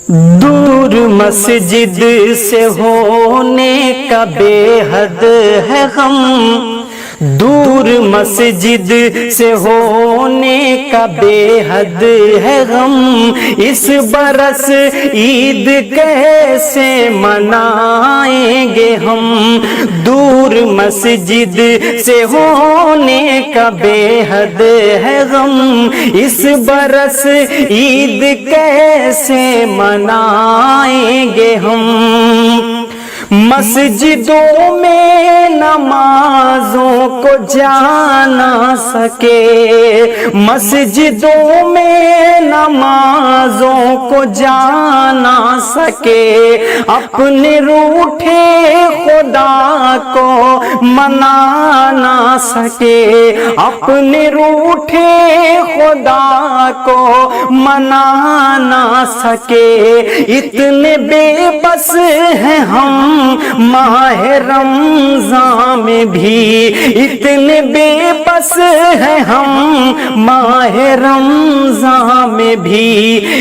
دور مسجد سے ہونے کا بے حد ہے غم، دور مسجد سے ہونے کا بے حد ہے غم، اس برس عید کیسے منائیں گے ہم، دور مسجد سے ہونے کا بے حد ہے غم، اس برس عید کیسے منائیں گے ہم، مسجدوں میں نمازوں کو جانا سکے، مسجدوں میں نمازوں کو جانا سکے، اپنے روٹھے خدا کو منا نہ سکے، اپنے روٹھے خدا کو منا نہ سکے، اتنے بے بس ہیں ہم ماہ رمضان میں بھی، اتنے بے بس ہیں ہم ماہ رمضان میں بھی،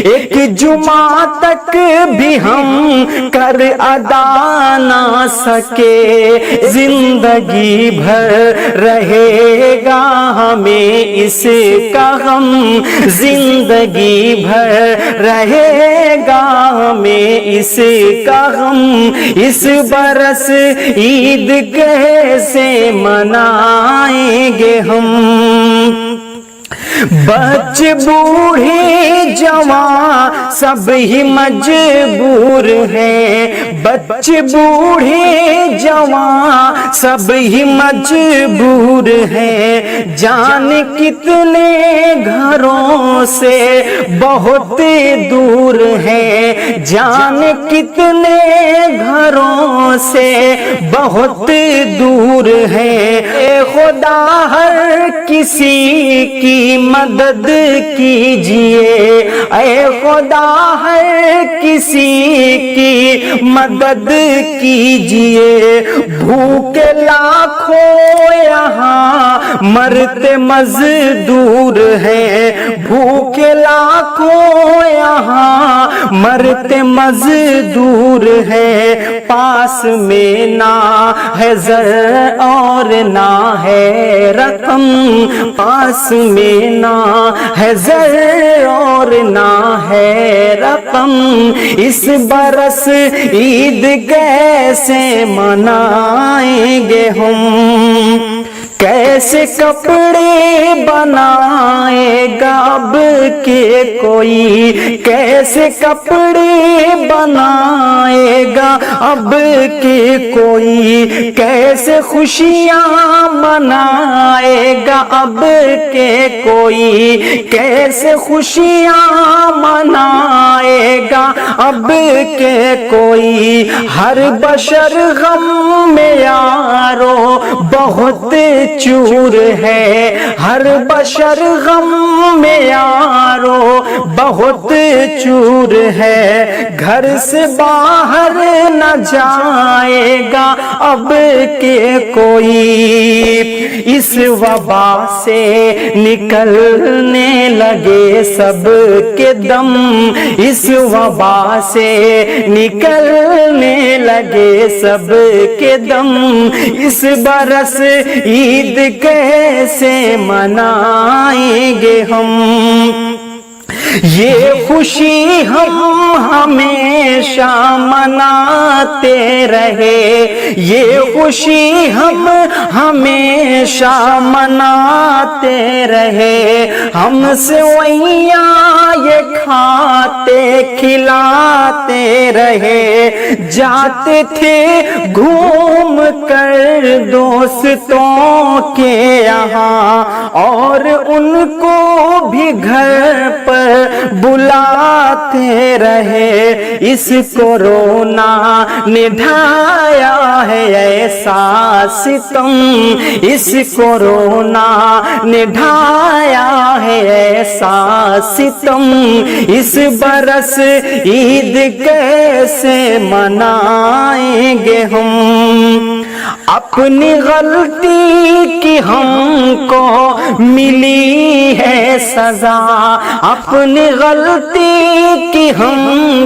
ایک جمعہ تک بھی ہم کر ادا نہ سکے، زندگی بھر رہے گا ہمیں اس کا غم، زندگی بھر رہے گا ہمیں اس کا غم، اس برس عید کیسے منائیں گے ہم، بچے بوڑھے جوان سب ہی مجبور ہیں، بچے بوڑھے جوان سب ہی مجبور ہیں، جان کتنے گھروں سے بہت دور ہے، جان کتنے گھروں سے بہت دور ہے، اے خدا ہر کسی کی مدد کیجئے، اے خدا ہر کسی کی مدد کیجئے، بھوکے لاکھوں یہاں مرتے مزدور ہیں، بھوکے لاکھوں یہاں مرتے مزدور ہیں، پاس میں نہ ہے زر اور نہ ہے رقم، پاس میں نہ ہے زر اور نہ ہے رقم، اس برس عید کیسے منائیں گے ہم، کیسے کپڑے بنائے گا اب کے کوئی، کیسے کپڑے بنائے گا اب کے کوئی، کیسے خوشیاں منائے گا اب کے کوئی، کیسے خوشیاں منائے گا اب کے کوئی، ہر بشر غم میں یارو بہت چور ہے، ہر بشر غم میں یارو بہت چور ہے، گھر سے باہر نہ جائے گا اب کے کوئی، اس وبا سے نکلنے لگے سب کے دم، اس وبا سے نکلنے لگے سب کے دم، اس برس عید کیسے منائیں گے ہم، یہ خوشی ہم ہمیشہ مناتے رہے، یہ خوشی ہم ہمیشہ مناتے رہے، ہم سوئیاں یہ کھاتے کھلاتے رہے، جاتے تھے گھوم کر دوستوں کے یہاں، اور ان کو بھی گھر پر بلاتے رہے، اس کورونا نے ڈھایا ہے ایسا ستم، اس کورونا نے ڈھایا ہے ایسا ستم، اس برس عید کیسے منائیں گے ہم، اپنی غلطی کی ہم کو ملی ہے سزا، اپنی غلطی کی ہم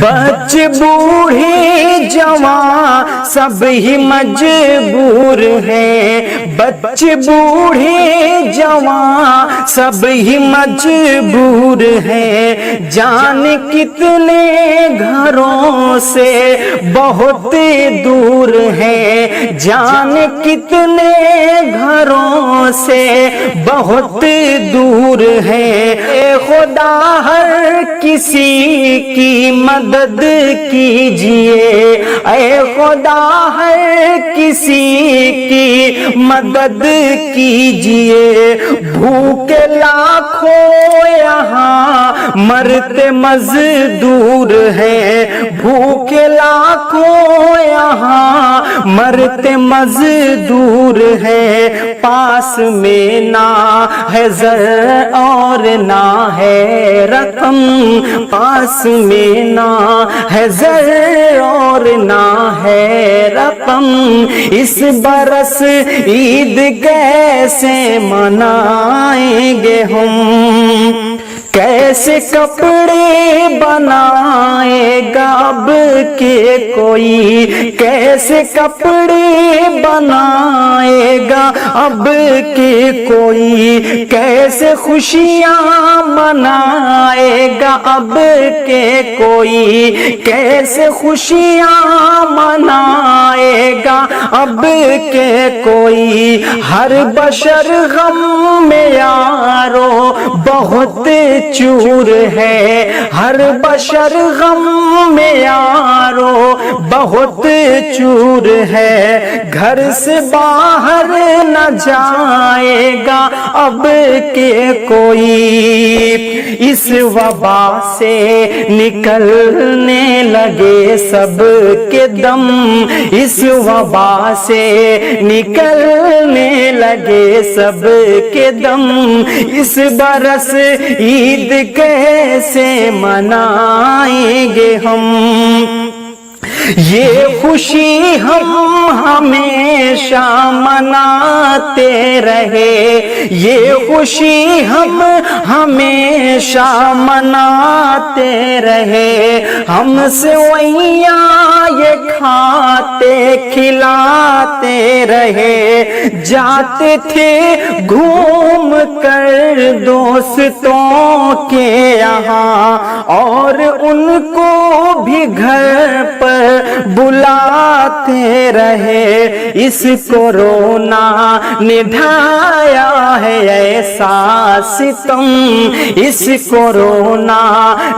بچے بوڑھے جوان سب ہی مجبور ہیں، بچے بوڑھے جوان سب ہی مجبور ہیں، جان کتنے گھروں سے بہت دور ہے، جان کتنے گھروں سے بہت دور ہے، اے خدا ہر کسی کی مدد کیجئے، اے خدا ہر کسی کی مدد کیجئے، بھوکے لاکھوں یہاں مرتے مزدور ہیں، بھوکے لاکھوں یہاں مرتے مزدور ہیں، پاس میں نہ ہے زر اور نہ ہے رقم، پاس میں نہ ہے زر اور نہ ہے رقم، اس برس عید کیسے منائیں گے ہم، کیسے کپڑے بنائے گا اب کے کوئی، کیسے کپڑے بنائے گا اب کے کوئی، کیسے خوشیاں منائے گا اب کے کوئی، کیسے خوشیاں منائے گا اب کے کوئی، ہر بشر غم میں یارو بہت چور ہے، ہر بشر غم میں یارو بہت چور ہے، گھر سے باہر نہ جائے گا اب کے کوئی، اس وبا سے نکلنے لگے سب کے دم، اس وبا سے نکلنے لگے سب کے دم، اس برس عید کیسے منائیں گے ہم، یہ خوشی ہم ہمیشہ مناتے رہے، یہ خوشی ہم ہمیشہ مناتے رہے، ہم سویاں یہ کھاتے کھلاتے رہے، جاتے تھے گھوم کر دوستوں کے یہاں، اور ان کو بھی گھر پر بلاتے رہے، اس کورونا نے ڈھایا ہے ایسا ستم، اس کورونا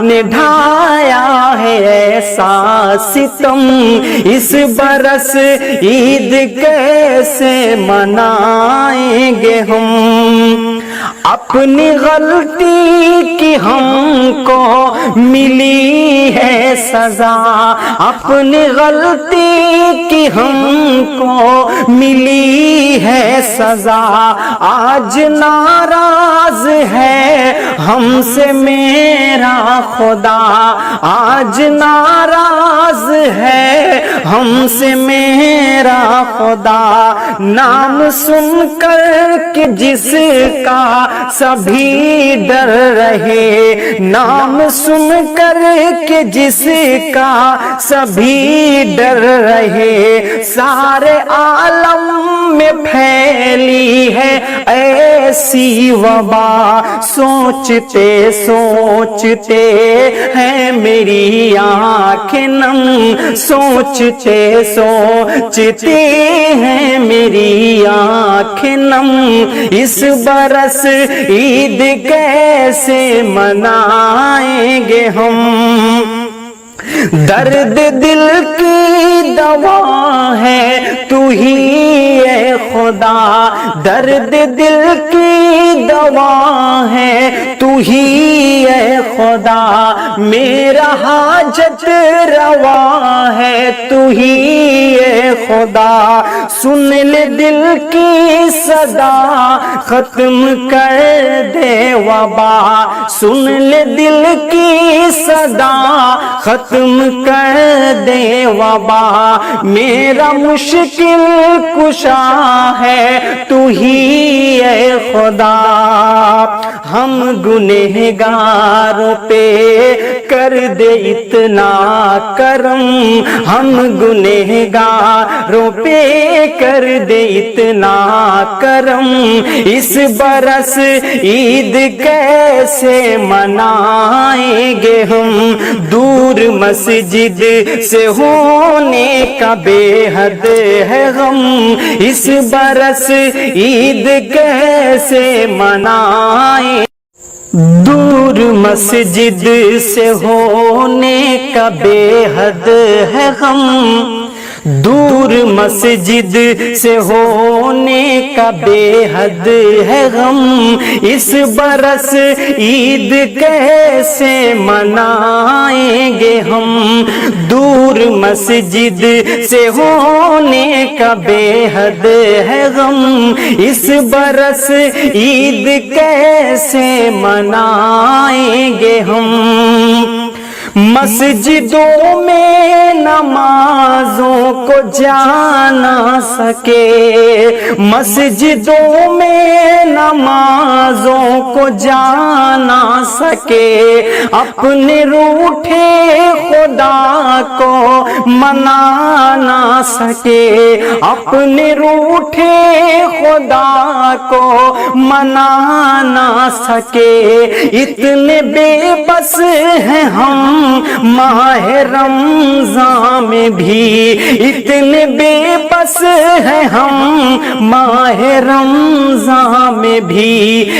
نے ڈھایا ہے ایسا ستم، اس برس عید کیسے منائیں گے ہم، اپنی غلطی کی ہم کو ملی ہے سزا، اپنی غلطی کی ہم کو ملی ہے سزا، آج ناراض ہے ہم سے میرا خدا، آج ناراض ہے ہم سے میرا خدا، نام سن کر کہ جس کا سبھی ڈر رہے، نام سن کر کہ جس کا سبھی ڈر رہے، سارے عالم میں پھیلی ہے ایسی وبا، سوچتے سوچتے ہیں میری آنکھیں نم، سوچتے سوچتے ہیں میری آنکھیں نم، اس برس عید کیسے منائیں گے ہم، درد دل کی دوا ہے تو ہی اے خدا، درد دل کی دوا ہے تو ہی اے خدا، میرا حاجت روا ہے تو ہی اے خدا، سن لے دل کی صدا ختم کر دے وبا، سن لے دل کی صدا ختم کر دے وبا، میرا مشکل کشا ہے تو ہی اے خدا، ہم گنہگاروں پہ کر دے اتنا کرم، ہم گنہگاروں پہ کر دے اتنا کرم، اس برس عید کیسے منائیں گے ہم، دور مسجد سے ہونے کا بے حد ہے غم، اس برس عید کیسے منائیں، دور مسجد سے ہونے کا بے حد ہے غم، دور مسجد سے ہونے کا بے حد ہے غم، اس برس عید کیسے منائیں گے ہم، دور مسجد سے ہونے کا بے حد ہے غم، اس برس عید کیسے منائیں گے ہم، مسجدوں میں نمازوں کو جانا سکے، مسجدوں میں نمازوں کو جانا سکے، اپنے روٹھے خدا کو منا نہ سکے، اپنے روٹھے خدا کو منا نہ سکے، اتنے بے بس ہیں ہم ماہ رمضان میں بھی، اتنے بے بس ہیں ہم ماہ رمضان میں بھی،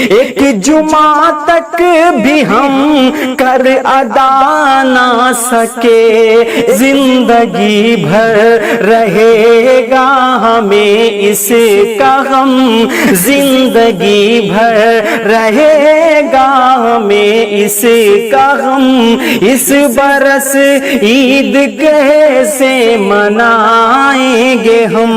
ایک جمعہ تک بھی ہم کر ادا نہ سکے، زندگی بھر رہے گا ہمیں اس کا غم، زندگی بھر رہے گا ہمیں اس کا غم، اس برس عید کیسے منائیں گے ہم،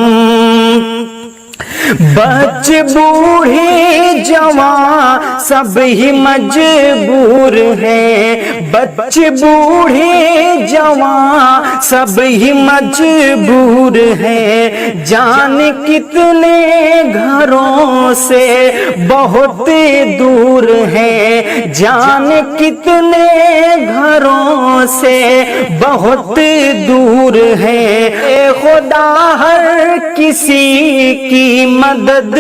بچے بوڑھے جوان سب ہی مجبور ہیں، بچے بوڑھے جوان سب ہی مجبور ہیں، جان کتنے گھروں سے بہت دور ہیں، جان کتنے گھروں سے بہت دور ہیں، اے خدا ہر کسی کی مدد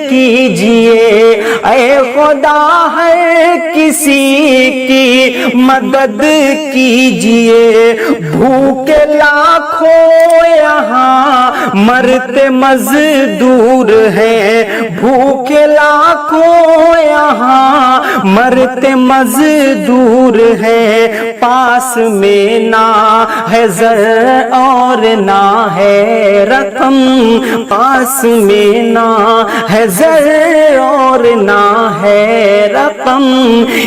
کیجئے، اے خدا ہر کسی کی مدد کیجئے، بھوکے لاکھوں یہاں مرتے مزدور ہیں، بھوکے لاکھوں یہاں مرتے مزدور ہیں، پاس میں نہ ہے زر اور نہ ہے رقم، پاس میں نہ ہے زر اور نہ ہے رقم،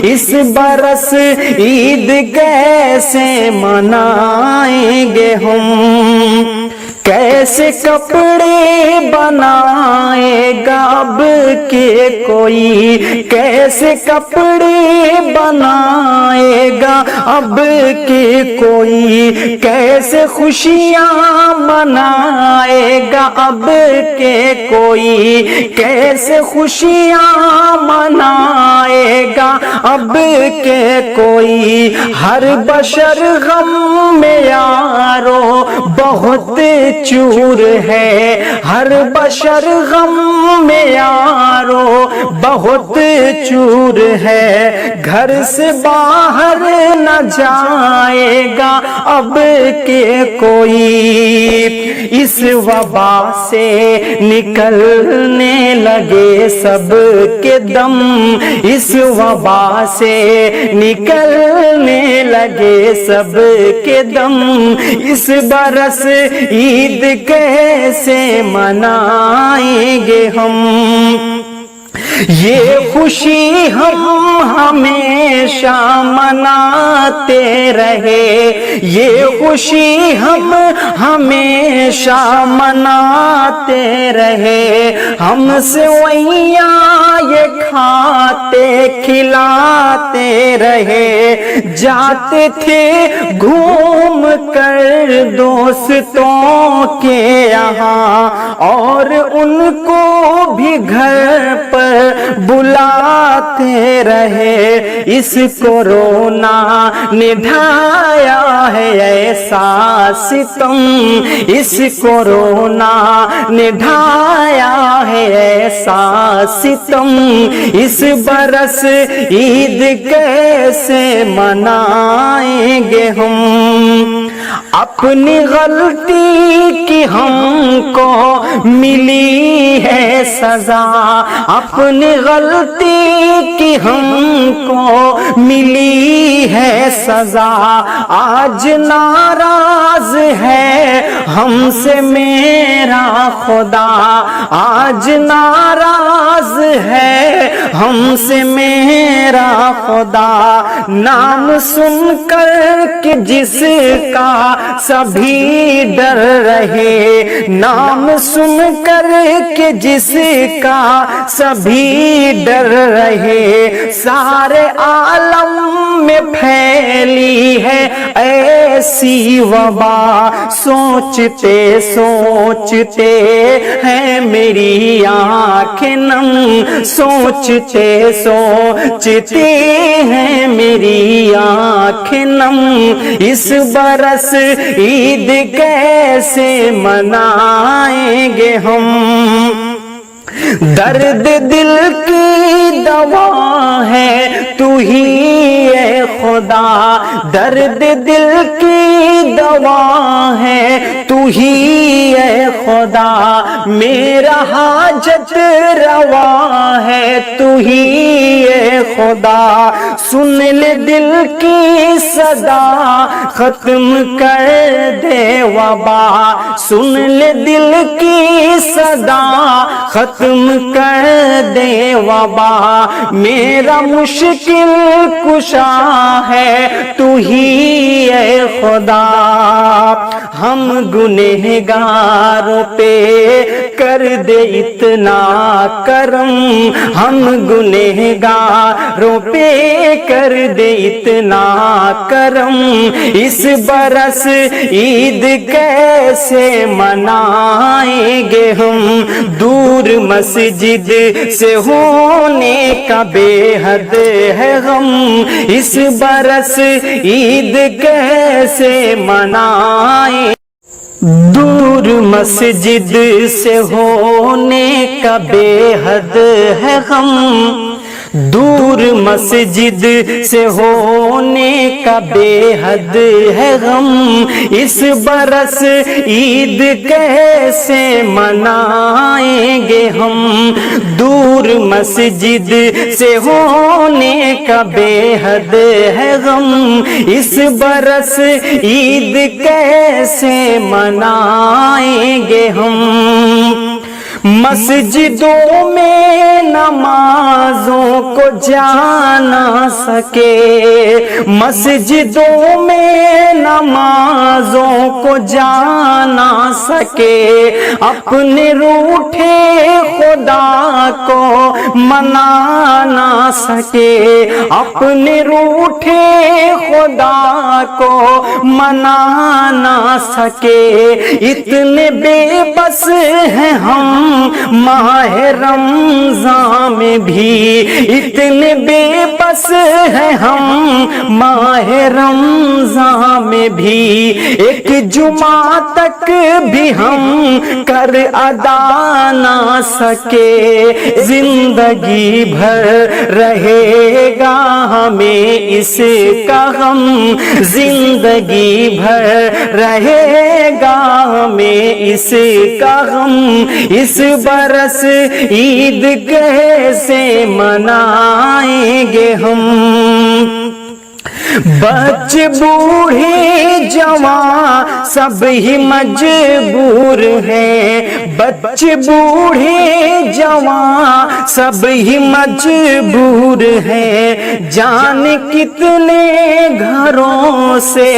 اس برس عید کیسے منائیں گے ہم، کیسے کپڑے بنائے گا اب کے کوئی، کیسے کپڑے بنائے گا اب کے کوئی، کیسے خوشیاں منائے گا اب کے کوئی، کیسے خوشیاں منائے گا اب کے کوئی، ہر بشر غم میں یارو بہت چور ہے، ہر بشر غم میں یارو بہت چور ہے، گھر سے باہر نہ جائے گا اب کے کوئی، اس وبا سے نکلنے لگے سب کے دم، اس وبا سے نکلنے لگے سب کے دم، اس برس عید کیسے منائیں گے ہم، یہ خوشی ہم ہمیشہ مناتے رہے، یہ خوشی ہم ہمیشہ مناتے رہے، ہم سوئیاں یہ کھاتے کھلاتے رہے، جاتے تھے گھوم کر دوستوں کے یہاں اور ان کو بھی گھر پر بلاتے رہے، اس کو رونا نے ڈھایا ہے ایسا ستم، اس کو رونا نے ڈھایا ہے ایسا ستم، اس برس عید کیسے منائیں گے ہم؟ اپنی غلطی کی ہم کو ملی ہے سزا، اپنی غلطی کی ہم کو ملی ہے سزا، آج ناراض ہے ہم سے میرا خدا، آج ناراض ہے ہم سے میرا خدا، نام سن کر کہ جس کا سبھی ڈر رہے، نام سن کر کہ جس کا سبھی ڈر رہے، سارے عالم میں پھیلی ہے ایسی وبا، سوچتے سوچتے ہیں میری آنکھیں نم، سوچتے سوچتے ہیں میری آنکھیں نم، اس برس عید کیسے منائیں گے ہم؟ درد دل کی دوا ہے تو ہی اے خدا، درد دل کی دوا ہے تو ہی اے خدا، میرا حاجت روا ہے تو ہی اے خدا، سن لے دل کی صدا ختم کر دے وبا، سن لے دل کی صدا ختم کر دے وبا، میرا مشکل کشا ہے تو ہی اے خدا، ہم گنہگاروں پہ کر دے اتنا کرم، ہم گنہگاروں پہ کر دے اتنا کرم، اس برس عید کیسے منائیں گے ہم؟ دور مسجد سے ہونے کا بے حد ہے غم، اس برس عید کیسے منائیں؟ دور مسجد سے ہونے کا بے حد ہے غم، دور مسجد سے ہونے کا بے حد ہے غم، اس برس عید کیسے منائیں گے ہم؟ دور مسجد سے ہونے کا بے حد ہے غم، اس برس عید کیسے منائیں گے ہم؟ مسجدوں میں نمازوں کو جانا سکے، مسجدوں میں نمازوں کو جانا سکے، اپنے روٹھے خدا کو منا نہ سکے، اپنے روٹھے خدا کو منا نہ سکے، اتنے بے بس ہیں ہم ماہ رمضان میں بھی، اتنے بے بس ہیں ہم ماہ رمضان میں بھی، ایک جمعہ تک بھی ہم کر ادا نہ سکے، زندگی بھر رہے گا ہمیں اس کا غم، زندگی بھر رہے گا ہمیں اس کا غم، اس برس عید کیسے منائیں گے ہم؟ بچے بوڑھے جوان سب ہی مجبور ہیں، بچے بوڑھے جوان سب ہی مجبور ہیں، جان کتنے گھروں سے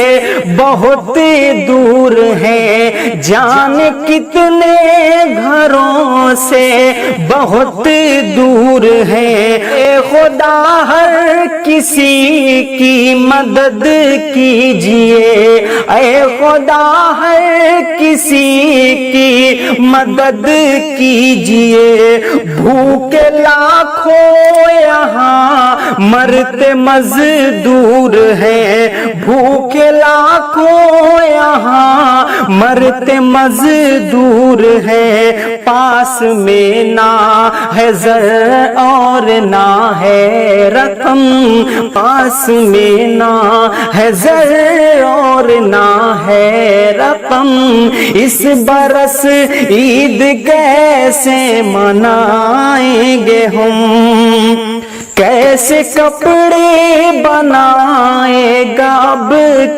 بہت دور ہے، جان کتنے گھروں سے بہت دور ہے، اے خدا ہر کسی کی مدد کیجئے اے خدا ہر کسی کی مدد کیجئے بھوکے لاکھوں یہاں مرتے مزدور ہیں بھوکے لاکھوں یہاں مرتے مزدور ہیں پاس میں نہ ہے زر اور نہ ہے رقم پاس میں نہ ہے زر اور نہ ہے رقم اس برس عید کیسے منائیں گے ہم کیسے کپڑے بنائے گا اب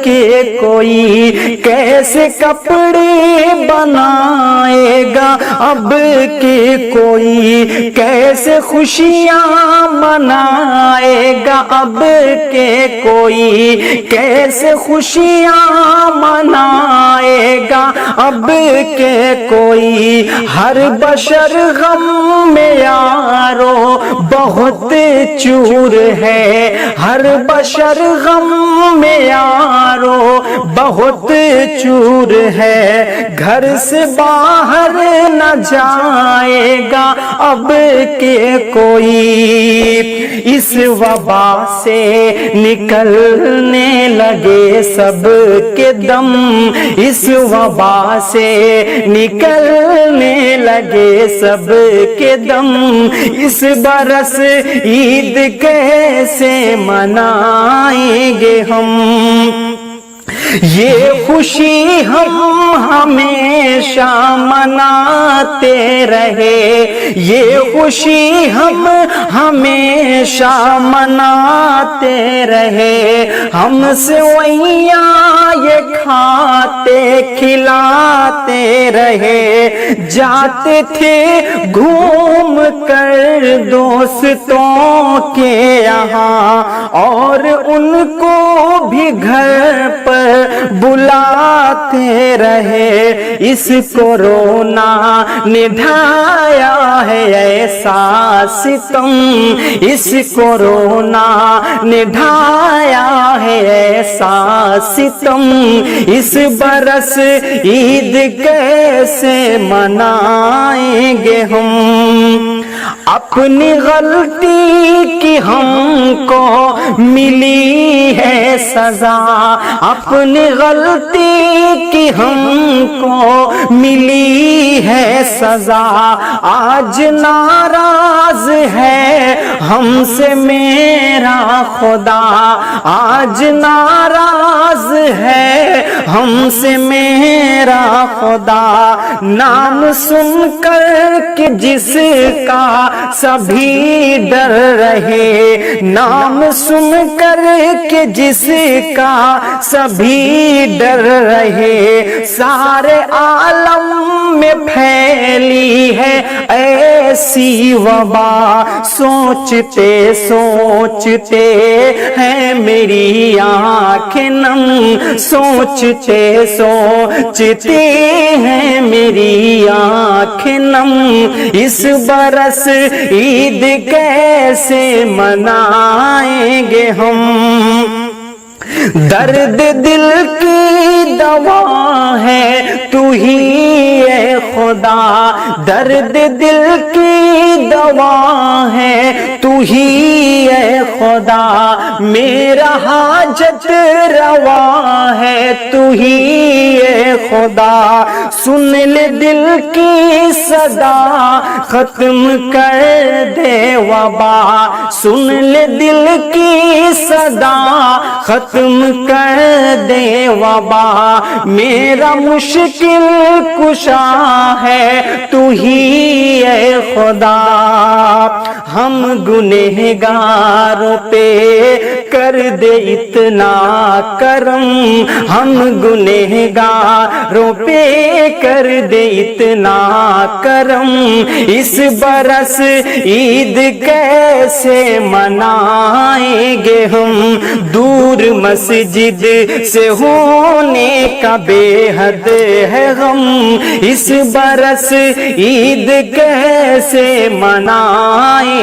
کے کوئی کیسے کپڑے بنائے گا اب کے کوئی کیسے خوشیاں منائے گا اب کے کوئی کیسے خوشیاں منائے گا اب کے کوئی ہر بشر غم میں یارو بہت چور ہے ہر بشر غم میں یارو بہت چور ہے گھر سے باہر نہ جائے گا اب کے کوئی اس وبا سے نکلنے لگے سب کے دم اس وبا سے نکلنے لگے سب کے دم اس برس عید کیسے منائیں گے ہم یہ خوشی ہم ہمیشہ مناتے رہے یہ خوشی ہم ہمیشہ مناتے رہے ہم سویاں یہ کھاتے کھلاتے رہے جاتے تھے گھوم کر دوستوں کے یہاں اور ان کو بھی گھر پر بلاتے رہے اس کورونا نے ڈھایا ہے ایسا ستم اس کورونا نے ڈھایا ہے ایسا ستم اس برس عید کیسے منائیں گے ہم اپنی غلطی کی ہم کو ملی ہے سزا اپنی غلطی کی ہم کو ملی ہے سزا آج ناراض ہے ہم سے میرا خدا آج ناراض ہے ہم سے میرا خدا نام سن کر کہ جس کا سبھی ڈر رہے نام سن کر کہ جس کا سبھی ڈر رہے سارے عالم میں پھیلی ہے ایسی وبا سوچتے سوچتے ہیں میری آنکھیں نم سوچتے سوچتے ہیں میری آنکھیں نم اس برس عید کیسے منائیں گے ہم درد دل کی دوا ہے تو ہی اے خدا درد دل کی دوا ہے تو ہی اے خدا میرا حاجت روا ہے تو ہی اے خدا سن لے دل کی صدا ختم کر دے وبا سن لے دل کی صدا ختم کر دے وبا میرا مشکل کشا ہے تو ہی اے خدا ہم گنہگاروں پہ کر دے اتنا کرم ہم گنہگاروں پہ کر دے اتنا کرم اس برس عید کیسے منائیں گے ہم دور مسجد سے ہونے کا بے حد ہے غم اس برس عید کیسے منائیں